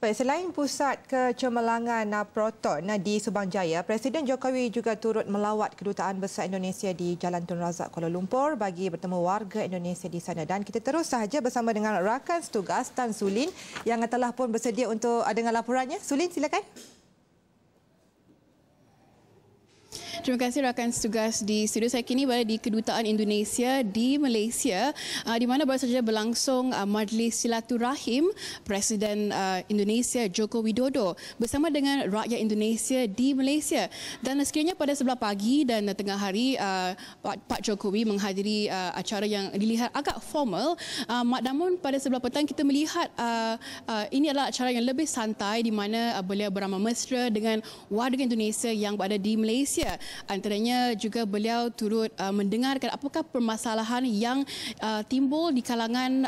Baik, selain pusat kecemerlangan Proton di Subang Jaya, Presiden Jokowi juga turut melawat Kedutaan Besar Indonesia di Jalan Tun Razak Kuala Lumpur bagi bertemu warga Indonesia di sana. Dan kita terus sahaja bersama dengan rakan setugas Tan Sulin yang telah pun bersedia untuk dengan laporannya. Sulin, silakan. Terima kasih rakan setugas di studio. Saya kini berada di Kedutaan Indonesia di Malaysia di mana baru saja berlangsung majlis silaturahim Presiden Indonesia Joko Widodo bersama dengan rakyat Indonesia di Malaysia. Dan sekiranya pada sebelah pagi dan tengah hari Pak Jokowi menghadiri acara yang dilihat agak formal, namun pada sebelah petang kita melihat ini adalah acara yang lebih santai di mana beliau beramah mesra dengan warga Indonesia yang berada di Malaysia. Antaranya juga beliau turut mendengarkan apakah permasalahan yang timbul di kalangan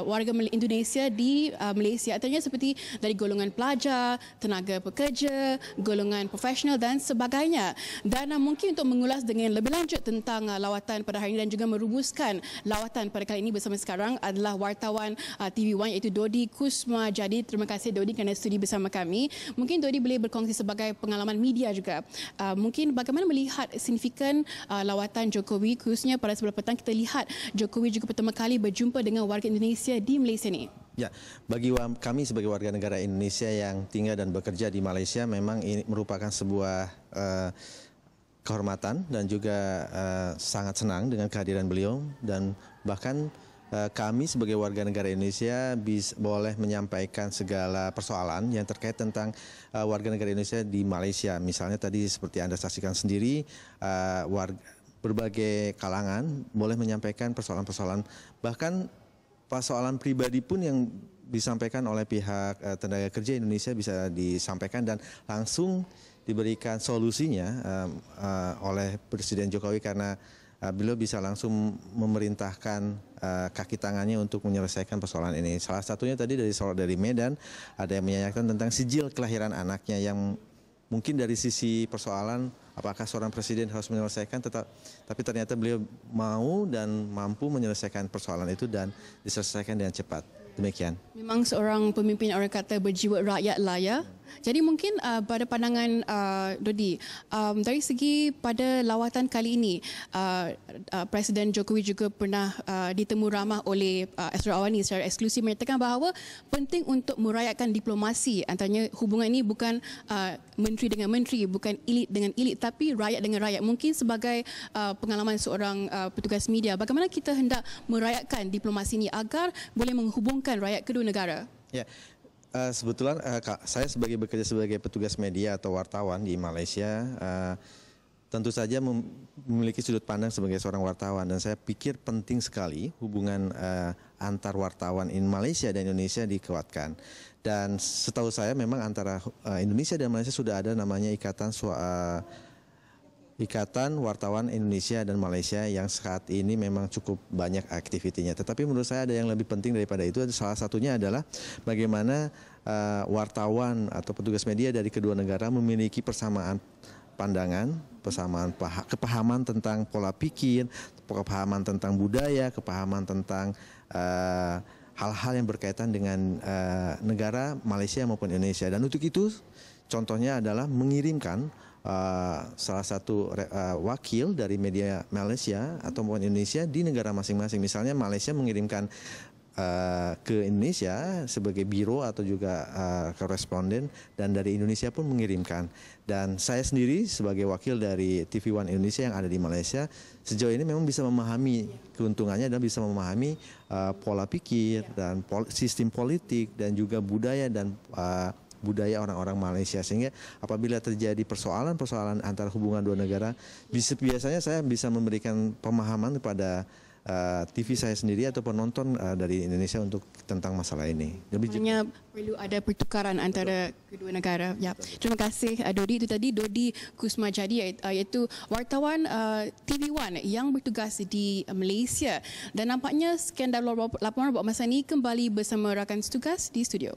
warga Indonesia di Malaysia. Antaranya seperti dari golongan pelajar, tenaga pekerja, golongan profesional dan sebagainya. Dan mungkin untuk mengulas dengan lebih lanjut tentang lawatan pada hari ini dan juga merumuskan lawatan pada kali ini bersama sekarang adalah wartawan TV1 iaitu Dodi Kusmajadi. Terima kasih Dodi kerana studi bersama kami. Mungkin Dodi boleh berkongsi sebagai pengalaman media juga. Mungkin bagaimana melihat signifikan lawatan Jokowi, khususnya pada sebelah petang kita lihat Jokowi juga pertama kali berjumpa dengan warga Indonesia di Malaysia ni. Ya, bagi kami sebagai warga negara Indonesia yang tinggal dan bekerja di Malaysia memang ini merupakan sebuah kehormatan dan juga sangat senang dengan kehadiran beliau, dan bahkan kami sebagai warga negara Indonesia boleh menyampaikan segala persoalan yang terkait tentang warga negara Indonesia di Malaysia. Misalnya tadi seperti Anda saksikan sendiri, berbagai kalangan boleh menyampaikan persoalan-persoalan, bahkan persoalan pribadi pun yang disampaikan oleh pihak tenaga kerja Indonesia bisa disampaikan dan langsung diberikan solusinya oleh Presiden Jokowi, karena beliau bisa langsung memerintahkan kaki tangannya untuk menyelesaikan persoalan ini. Salah satunya tadi dari Medan, ada yang menanyakan tentang sijil kelahiran anaknya yang mungkin dari sisi persoalan apakah seorang presiden harus menyelesaikan, tapi ternyata beliau mau dan mampu menyelesaikan persoalan itu dan diselesaikan dengan cepat. Demikian. Memang seorang pemimpin orang kata berjiwa rakyat lah ya. Jadi mungkin pada pandangan Dodi, dari segi pada lawatan kali ini, Presiden Jokowi juga pernah ditemu ramah oleh Asrul Awani secara eksklusif menyatakan bahawa penting untuk merayakan diplomasi, antaranya hubungan ini bukan menteri dengan menteri, bukan elit dengan elit, tapi rakyat dengan rakyat. Mungkin sebagai pengalaman seorang petugas media, bagaimana kita hendak merayakan diplomasi ini agar boleh menghubungkan rakyat kedua negara? Ya. Sebetulnya saya bekerja sebagai petugas media atau wartawan di Malaysia, tentu saja memiliki sudut pandang sebagai seorang wartawan, dan saya pikir penting sekali hubungan antar wartawan in Malaysia dan Indonesia dikuatkan. Dan setahu saya memang antara Indonesia dan Malaysia sudah ada namanya Ikatan Wartawan Indonesia dan Malaysia yang saat ini memang cukup banyak aktivitinya. Tetapi menurut saya ada yang lebih penting daripada itu. Salah satunya adalah bagaimana wartawan atau petugas media dari kedua negara memiliki persamaan pandangan, kepahaman tentang pola pikir, kepahaman tentang budaya, kepahaman tentang hal-hal yang berkaitan dengan negara Malaysia maupun Indonesia. Dan untuk itu contohnya adalah mengirimkan salah satu wakil dari media Malaysia atau Indonesia di negara masing-masing. Misalnya Malaysia mengirimkan ke Indonesia sebagai biro atau juga koresponden, dan dari Indonesia pun mengirimkan. Dan saya sendiri sebagai wakil dari TV1 Indonesia yang ada di Malaysia sejauh ini memang bisa memahami keuntungannya dan bisa memahami pola pikir dan sistem politik dan juga budaya dan budaya orang-orang Malaysia, sehingga apabila terjadi persoalan-persoalan antara hubungan dua negara, biasanya saya bisa memberikan pemahaman kepada TV saya sendiri atau penonton dari Indonesia untuk tentang masalah ini. Hanya perlu ada pertukaran antara kedua negara. Ya. Terima kasih Dodi. Itu tadi Dodi Kusmajadi, iaitu wartawan TV1 yang bertugas di Malaysia. Dan nampaknya sekian dalam laporan buat masa ini, kembali bersama rakan setugas di studio.